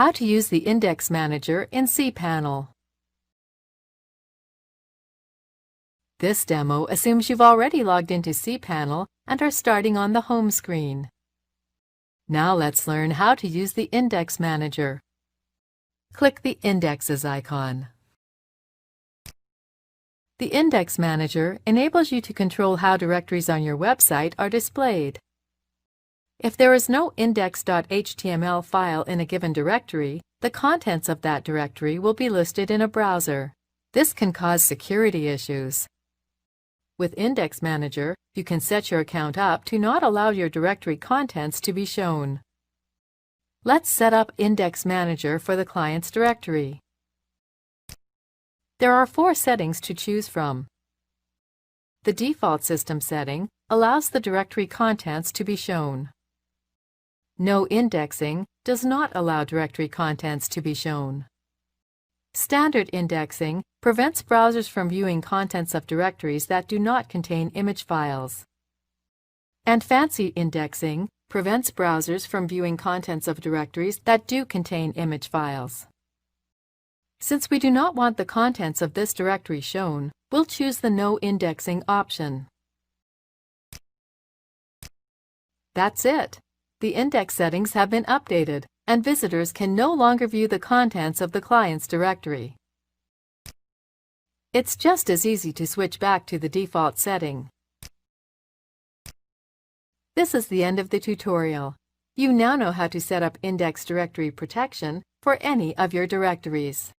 How to use the Index Manager in cPanel. This demo assumes you've already logged into cPanel and are starting on the home screen. Now let's learn how to use the Index Manager. Click the Indexes icon. The Index Manager enables you to control how directories on your website are displayed. If there is no index.html file in a given directory, the contents of that directory will be listed in a browser. This can cause security issues. With Index Manager, you can set your account up to not allow your directory contents to be shown. Let's set up Index Manager for the client's directory. There are 4 settings to choose from. The default system setting allows the directory contents to be shown. No indexing does not allow directory contents to be shown. Standard indexing prevents browsers from viewing contents of directories that do not contain image files. And fancy indexing prevents browsers from viewing contents of directories that do contain image files. Since we do not want the contents of this directory shown, we'll choose the No Indexing option. That's it. The index settings have been updated, and visitors can no longer view the contents of the client's directory. It's just as easy to switch back to the default setting. This is the end of the tutorial. You now know how to set up index directory protection for any of your directories.